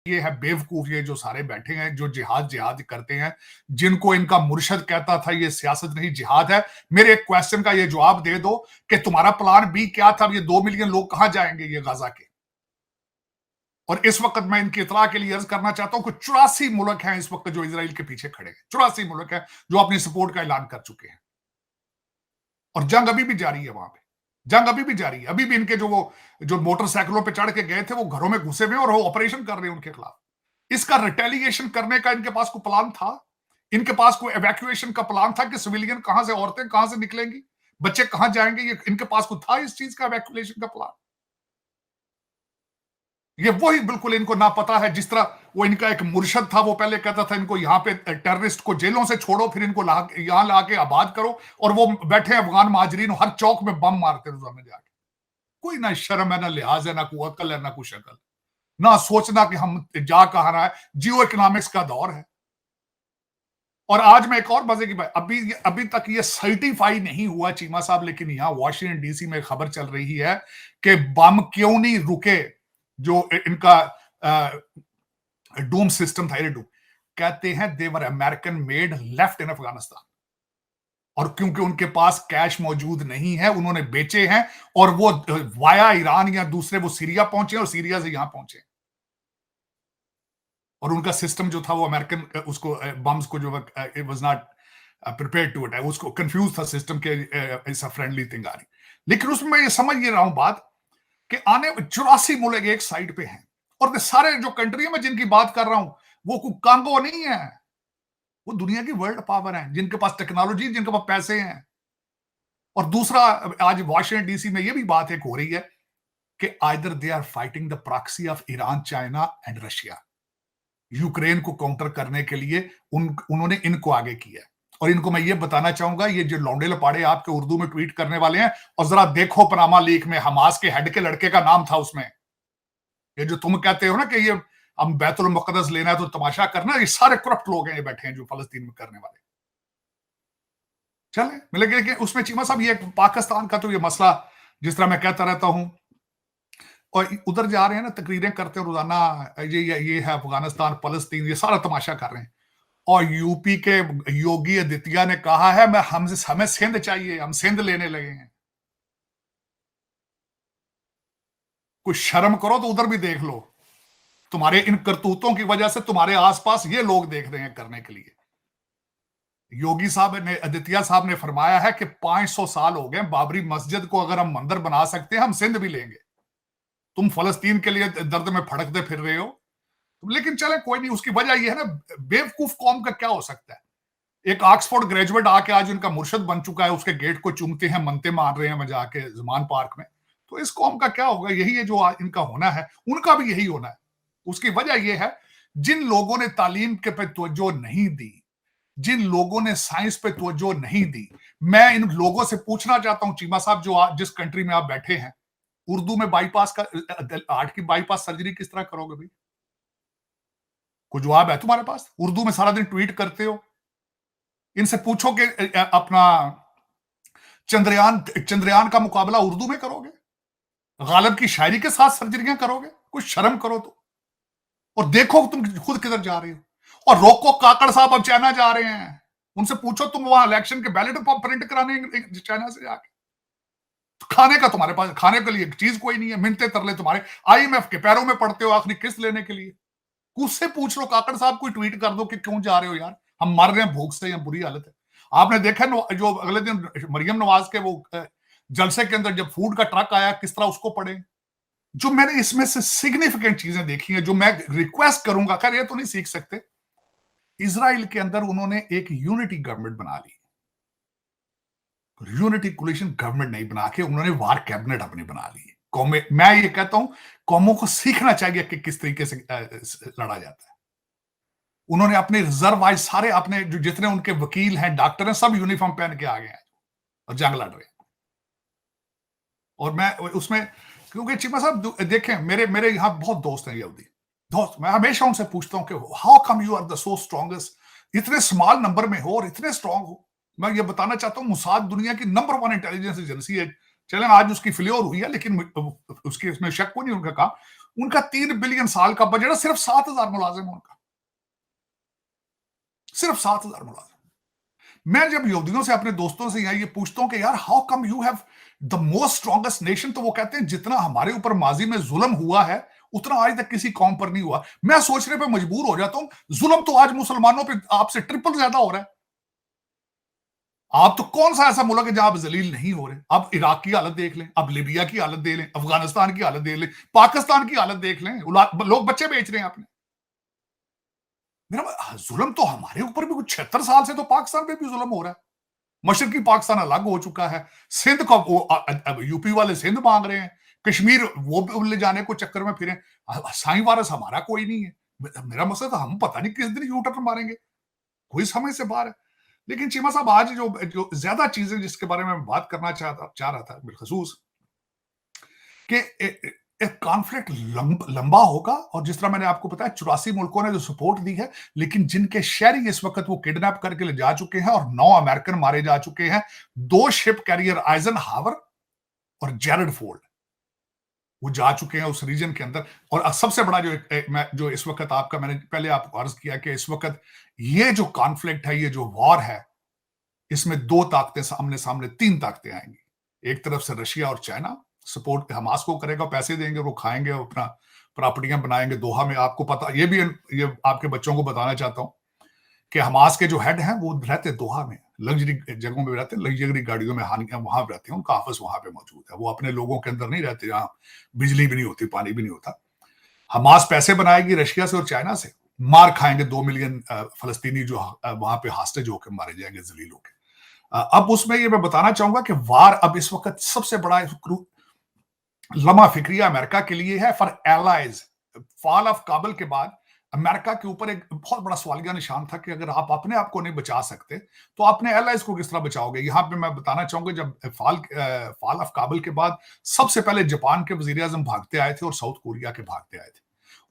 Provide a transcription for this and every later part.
ये है बेवकूफ, ये जो सारे बैठे हैं जो जिहाद जिहाद करते हैं, जिनको इनका मुर्शद कहता था ये सियासत नहीं जिहाद है। मेरे एक क्वेश्चन का ये जवाब दे दो कि तुम्हारा प्लान बी क्या था? ये 2 मिलियन लोग कहां जाएंगे ये गाजा के? और इस वक्त मैं इनकी इतला के लिए अर्ज करना चाहता हूं कि 84 मुल्क हैं इस वक्त जो इसराइल के पीछे खड़े हैं। 84 मुल्क हैं जो अपनी सपोर्ट का ऐलान कर चुके हैं, और जंग अभी भी जारी है वहां पे। जंग अभी भी जारी है। अभी भी इनके जो मोटरसाइकिलों पे चढ़ के गए थे वो घरों में घुसे हुए और वो ऑपरेशन कर रहे हैं उनके खिलाफ। इसका रिटेलिएशन करने का इनके पास कोई प्लान था? इनके पास कोई एवैक्यूएशन का प्लान था कि सिविलियन कहां से, औरतें कहां से निकलेंगी, बच्चे कहां जाएंगे? ये इनके पास कोई था इस चीज का एवैक्यूएशन का प्लान? ये वही बिल्कुल इनको ना पता है। जिस तरह वो इनका एक मुर्शद था, वो पहले कहता था इनको यहां पे टेररिस्ट को जेलों से छोड़ो, फिर इनको यहां लाके आबाद करो, और वो बैठे अफगान महाजरीन हर चौक में बम मारते रोजाना जाके। कोई ना शर्म है, ना लिहाज है, ना कोई अकल है, ना कोई शक्ल, ना सोचना कि हम जा कहां रहा है। जियो इकोनॉमिक्स का दौर है। और आज मैं एक और मजे की बात, अभी तक ये सर्टिफाई नहीं हुआ चीमा साहब, लेकिन यहां वॉशिंगटन डीसी में खबर चल रही है कि बम क्यों नहीं रुके जो इनका डूम सिस्टम था, डूम कहते हैं they are American made, left in Afghanistan. और क्योंकि उनके पास कैश मौजूद नहीं है, उन्होंने बेचे हैं, और वो वाया ईरान या दूसरे वो सीरिया पहुंचे और सीरिया से यहां पहुंचे। और उनका सिस्टम जो था वो अमेरिकन उसको बम्स को जो it was not prepared to attack, उसको कंफ्यूज था सिस्टम के इट्स अ फ्रेंडली थिंग आ रही। लेकिन उसमें मैं ये समझ ये रहा हूं बात कि आने 84 मुल्क एक साइड पे हैं, और सारे जो कंट्री में जिनकी बात कर रहा हूं वो कांगो नहीं है, वो दुनिया की वर्ल्ड पावर है, जिनके पास टेक्नोलॉजी, जिनके पास पैसे हैं। और दूसरा, आज वाशिंगटन डीसी में ये भी बात एक हो रही है कि either they are fighting the proxy of Iran, China and Russia. Ukraine को काउंटर करने के लिए उन्होंने इनको आगे किया। और इनको मैं ये बताना चाहूंगा, ये जो लौंडे लपाड़े आपके उर्दू में ट्वीट करने वाले हैं, और जरा देखो पनामा लीक में हमास के हेड के लड़के का नाम था उसमें। ये जो तुम कहते हो ना कि ये हम बैतुल मुकद्दस लेना है तो तमाशा करना, ये सारे करप्ट लोग हैं ये बैठे हैं जो फलस्तीन में करने वाले। चले मिलेंगे कि उसमें चीमा साहब ये पाकिस्तान का तो ये मसला, जिस तरह मैं कहता रहता हूं, और उधर जा रहे हैं ना, तकरीरें करते हैं रोजाना, ये है अफगानिस्तान, फलस्तीन, ये सारा तमाशा कर रहे हैं। और यूपी के योगी आदित्य ने कहा है हमें सिंध चाहिए, हम सिंध लेने लगे हैं। कुछ शर्म करो तो उधर भी देख लो। तुम्हारे इन करतूतों की वजह से तुम्हारे आसपास ये लोग देख रहे हैं करने के लिए। योगी साहब ने, आदित्य साहब ने फरमाया है कि 500 साल हो गए बाबरी मस्जिद को, अगर हम मंदिर बना सकते हैं हम सिंध भी लेंगे। तुम फलस्तीन के लिए दर्द में फड़कते फिर रहे हो। लेकिन चले कोई नहीं, उसकी वजह यह है ना, बेवकूफ कौम का क्या हो सकता है। एक ऑक्सफोर्ड ग्रेजुएट आके आज उनका मुर्शद बन चुका है, उसके गेट को चूमते हैं, मनते मार रहे हैं वहां जाके जमान पार्क में। तो इस कौम का क्या होगा? यही है जो इनका होना है, उनका भी यही होना है। उसकी वजह यह है, जिन लोगों ने तालीम के पे तवज्जो नहीं दी, जिन लोगों ने साइंस पे तवज्जो नहीं दी, मैं इन लोगों से पूछना चाहता हूं चीमा साहब, जो जिस कंट्री में आप बैठे हैं, उर्दू में बाईपास का, हार्ट की बाईपास सर्जरी किस तरह करोगे भाई? कोई जवाब है तुम्हारे पास? उर्दू में सारा दिन ट्वीट करते हो। इनसे पूछो कि अपना चंद्रयान का मुकाबला उर्दू में करोगे? गालिब की शायरी के साथ सर्जरियां करोगे? कुछ शर्म करो तो। और देखो तुम खुद किधर जा रहे हो। और रोको काकड़ साहब अब चाइना जा रहे हैं, उनसे पूछो तुम वहां इलेक्शन के बैलेट प्रिंट कराने चाइना से जाके। खाने का तुम्हारे पास, खाने के लिए चीज कोई नहीं है, मिनते तरले तुम्हारे आईएमएफ के पैरों में पड़ते हो आखिरी किस्त लेने के लिए। उससे पूछ लो, काकड़ साहब कोई ट्वीट कर दो कि क्यों जा रहे हो यार, हम मर रहे हैं भूख से, या बुरी हालत है। आपने देखा जो अगले दिन मरियम नवाज के वो जलसे के अंदर जब फूड का ट्रक आया, किस तरह उसको पड़े। जो मैंने इसमें से सिग्निफिकेंट चीजें देखी हैं, जो मैं रिक्वेस्ट करूंगा, खैर ये तो नहीं सीख सकते, इजराइल के अंदर उन्होंने एक यूनिटी गवर्नमेंट बना ली। यूनिटी कोलिशन गवर्नमेंट नहीं बना के उन्होंने वार कैबिनेट अपनी बना ली। कौमें, मैं ये कहता हूं कौमों को सीखना चाहिए कि किस तरीके से लड़ा जाता है। उन्होंने अपने रिजर्व वाइज सारे अपने जो जितने उनके वकील हैं, डॉक्टर हैं, सब यूनिफॉर्म पहन के आ गए हैं और जंग लड़ रहे हैं। और मैं उसमें, क्योंकि चीमा साहब देखें, मेरे मेरे यहां बहुत दोस्त हैं यहूदी दोस्त, मैं हमेशा उनसे पूछता हूं कि how come you are the so strongest, इतने स्मॉल नंबर में हो और इतने स्ट्रांग हो। मैं ये बताना चाहता हूं, मुसाद दुनिया की नंबर 1 इंटेलिजेंस एजेंसी है। चले आज उसकी फेल्योर हुई है, लेकिन उसकी इसमें शक को नहीं उनका कहा। उनका 3 बिलियन साल का बजट है, सिर्फ 7,000 मुलाजिम उनका, सिर्फ 7,000 मुलाजिम। मैं जब यहूदियों से, अपने दोस्तों से ये पूछता हूं कि यार how come you have the most strongest nation, तो वो कहते हैं जितना हमारे ऊपर माजी में जुल्म हुआ है उतना आज तक किसी कौम पर नहीं हुआ। मैं सोचने पे मजबूर हो जाता हूं, जुल्म तो आज मुसलमानों पे आपसे ट्रिपल ज्यादा हो रहा है। आप तो कौन सा ऐसा मुल्क है जहां आप जलील नहीं हो रहे? आप इराक की हालत देख लें, आप लिबिया की हालत देख लें, अफगानिस्तान की हालत देख लें, पाकिस्तान की हालत देख लें, लोग बच्चे बेच रहे हैं आपने। मेरा जुल्म तो हमारे ऊपर भी कुछ 76 साल से तो पाकिस्तान पे भी जुल्म हो रहा है। मशरकी पाकिस्तान अलग हो चुका है, सिंध का वो यूपी वाले सिंध मांग रहे हैं, कश्मीर वो ले जाने को चक्कर में फिरे। साई वारस हमारा कोई नहीं है। मेरा मसला था, हम पता नहीं किस दिन यू टर्न मारेंगे, कोई समझ से बाहर है। लेकिन चीमा साहब, आज जो ज्यादा चीजें जिसके बारे में मैं बात करना चाह रहा था बिलखसूस, कि एक कॉन्फ्लिक्ट लंबा होगा, और जिस तरह मैंने आपको बताया 84 मुल्कों ने जो सपोर्ट दी है, लेकिन जिनके शहरी इस वक्त वो किडनैप करके ले जा चुके हैं और 9 अमेरिकन मारे जा चुके हैं, 2 शिप कैरियर आइजनहावर और जेरड फोर्ड वो जा चुके हैं उस रीजन के अंदर। और सबसे बड़ा जो इस वक्त आपका, मैंने पहले आपको अर्ज किया कि इस वक्त ये जो कॉन्फ्लिक्ट है, ये जो वॉर है, इसमें 2 ताकतें सामने सामने, 3 ताकतें आएंगी। एक तरफ से रशिया और चाइना सपोर्ट हमास को करेगा, पैसे देंगे, वो खाएंगे, अपना प्रॉपर्टियां बनाएंगे दोहा में। आपको पता, ये आपके बच्चों को बताना चाहता हूं कि हमास के जो हेड हैं वो रहते दोहा में, लग्जरी जगहों में रहते हैं, लग्जरी गाड़ियों में वहां रहते हैं, उनका ऑफिस वहां पे मौजूद है। वो अपने लोगों के अंदर नहीं रहते, जहां बिजली भी नहीं होती, पानी भी नहीं होता। हमास पैसे बनाएगी रशिया से और चाइना से, मार खाएंगे 2 मिलियन फलस्तीनी जो वहां पे हॉस्टेज होकर मारे जाएंगे, जलील होकर। अब उसमें ये मैं बताना चाहूंगा कि वार अब इस वक्त सबसे बड़ा लम्हा फिक्रिया अमेरिका के लिए है, for allies. Fall of Kabul के बाद अमेरिका के ऊपर एक बहुत बड़ा सवालिया निशान था कि अगर आप अपने आप को नहीं बचा सकते तो अपने एलाइज को किस तरह बचाओगे। यहां पे मैं बताना चाहूंगा, जब फॉल ऑफ काबुल के बाद सबसे पहले जापान के वजीर आजम भागते आए थे और साउथ कोरिया के भागते आए थे,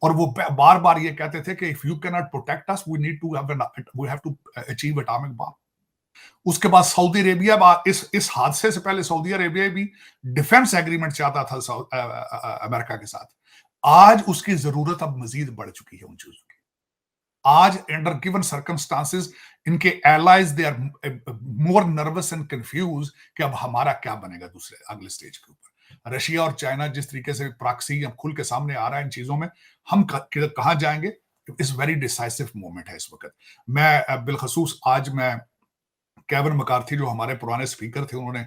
और वो बार बार ये कहते थे कि if you can not protect us we need to have to achieve atomic bomb. उसके बाद सऊदी अरेबिया, इस हादसे से पहले सऊदी अरेबिया भी डिफेंस एग्रीमेंट चाहता था अमेरिका के साथ। आज उसकी जरूरत अब मजीद बढ़ चुकी है उन चीजों की। आज अंडर गिवन सर्कमस्टांसेस इनके allies they are more nervous and confuse कि अब हमारा क्या बनेगा दूसरे अगले स्टेज के ऊपर। रशिया और चाइना जिस तरीके से प्रॉक्सी अब खुल के सामने आ रहा है इन चीजों में, हम कहां जाएंगे, इस वेरी डिसाइसिव मोमेंट है इस वक्त। मैं बिलखसूस आज मैं केविन मैकार्थी जो हमारे पुराने स्पीकर थे, उन्होंने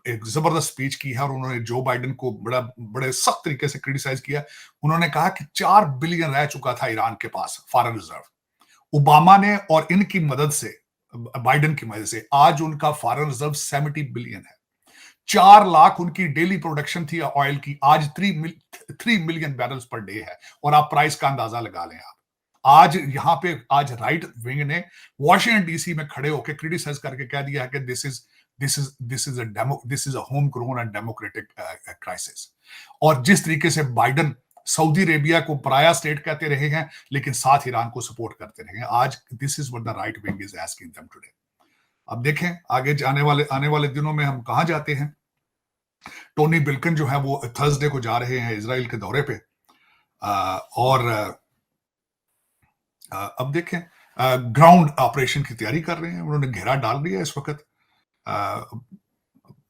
एक जबरदस्त स्पीच की है और उन्होंने जो बाइडेन को बड़े सख्त तरीके से क्रिटिसाइज किया। उन्होंने कहा कि 4 बिलियन रह चुका था ईरान के पास फॉरेन रिजर्व। ओबामा ने और इनकी मदद से, बाइडेन की मदद से, आज उनका फॉरेन रिजर्व 70 बिलियन है। 4 लाख उनकी डेली प्रोडक्शन थी ऑयल की, आज 3 मिलियन बैरल्स पर डे है। और आप प्राइस का अंदाजा लगा लें। आप आज यहां पे आज राइट विंग ने वॉशिंगटन डीसी में खड़े होकर क्रिटिसाइज करके कह दिया है कि this is a home grown and democratic crisis. और जिस तरीके से बाइडेन सऊदी अरेबिया को पराया स्टेट कहते रहे हैं, लेकिन साथ ईरान को सपोर्ट करते रहे हैं, आज this is what the right wing is asking them today. अब देखें आगे आने वाले दिनों में हम कहां जाते हैं। टोनी बिल्कन जो है वो थर्सडे को जा रहे हैं इजराइल के दौरे पे, और अब देखें ग्राउंड ऑपरेशन की तैयारी कर रहे हैं, उन्होंने घेरा डाल दिया इस वक्त।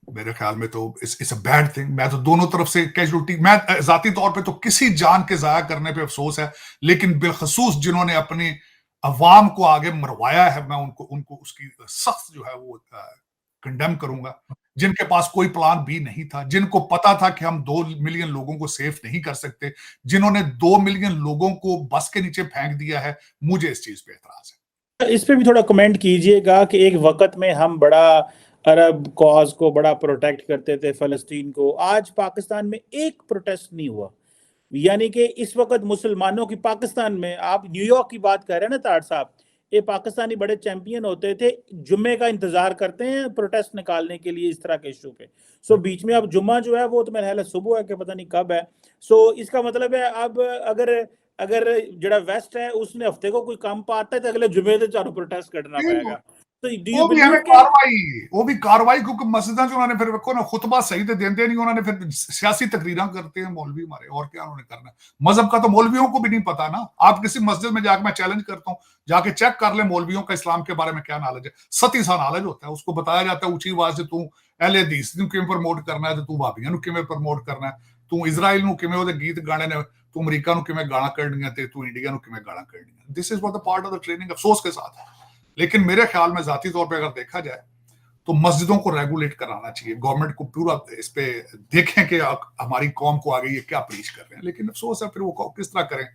मेरे ख्याल में तो इट्स अ बैड थिंग। मैं तो दोनों तरफ से कैजुअलिटी, मैं जाती तौर पे तो किसी जान के जाया करने पे अफसोस है, लेकिन बिलखसूस जिन्होंने अपनी अवाम को आगे मरवाया है, मैं उनको उसकी सख्त जो है वो कंडेम करूंगा। जिनके पास कोई प्लान बी नहीं था, जिनको पता था कि हम 2 मिलियन लोगों को सेफ नहीं कर सकते, जिन्होंने 2 मिलियन लोगों को बस के नीचे फेंक दिया है, मुझे इस चीज पे एतराज है। इस पे भी थोड़ा कमेंट कीजिएगा कि एक वक्त में हम बड़ा अरब कॉज को बड़ा प्रोटेक्ट करते थे, फलस्तीन को। आज पाकिस्तान में एक प्रोटेस्ट नहीं हुआ। यानी कि इस वक्त मुसलमानों की पाकिस्तान में, आप न्यूयॉर्क की बात कर रहे हैं ना तार साहब, ये पाकिस्तानी बड़े चैंपियन होते थे, जुम्मे का इंतजार करते हैं प्रोटेस्ट निकालने के लिए इस तरह के इशू पे। सो बीच में अब जुम्मा जो है वो तो मेरा ख्याल है सुबह है कि पता नहीं कब है। सो इसका मतलब है अब अगर जड़ा वेस्ट है उसने हफ्ते को कोई काम पाता है तो अगले जुम्मे से चारों प्रोटेस्ट करना पड़ेगा। तो डू यू वो भी बिलीव हमें कार्रवाई क्योंकि मस्जिदां जो उन्होंने फिर देखो ना खुतबा सही तो देते नहीं, उन्होंने फिर सियासी तकरीरें करते हैं मौलवी हमारे, और क्या उन्होंने करना है। मजहब का तो मौलवियों को भी नहीं पता ना। आप किसी मस्जिद में जाकर, मैं चैलेंज करता हूँ, जाके चेक कर ले मौलवियों का इस्लाम के बारे में क्या नॉलेज है। सती सा नॉलेज होता है, उसको बताया जाता है ऊंची आवाज से, तू अहले हदीस नूं किवें प्रमोट करना है, तू भाभियां नूं किवें प्रमोट करना है, तू इजराइल नूं किवें ओहदे गीत गाने ने, तू अमरीका नूं किवें गालां कढणियां ते तू इंडिया नूं किवें गालां कढणियां। This is what the part of the training, अफसोस के साथ। लेकिन मेरे ख्याल में जाती तौर पर अगर देखा जाए तो मस्जिदों को रेगुलेट कराना चाहिए, गवर्नमेंट को पूरा इस पे देखें कि हमारी कौम को आगे ये क्या प्रीच कर रहे हैं। लेकिन अफसोस है फिर वो किस तरह करें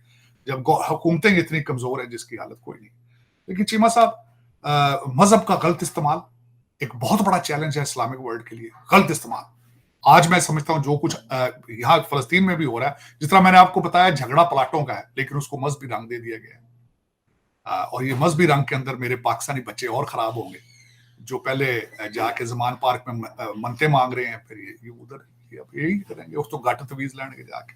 जब हुकूमतें इतनी कमजोर है जिसकी हालत कोई नहीं। लेकिन चीमा साहब, मजहब का गलत इस्तेमाल एक बहुत बड़ा चैलेंज है इस्लामिक वर्ल्ड के लिए। गलत इस्तेमाल आज मैं समझता हूं जो कुछ यहाँ फलस्तीन में भी हो रहा है, जिस तरह मैंने आपको बताया झगड़ा प्लाटों का है, लेकिन उसको मजहबी रंग दे दिया गया है। और ये मजहबी रंग के अंदर मेरे पाकिस्तानी बच्चे और खराब होंगे जो पहले जाके जमान पार्क में मनते मांग रहे हैं, फिर ये उधर यही करेंगे, उस तो गट तवीज लेंगे जाके।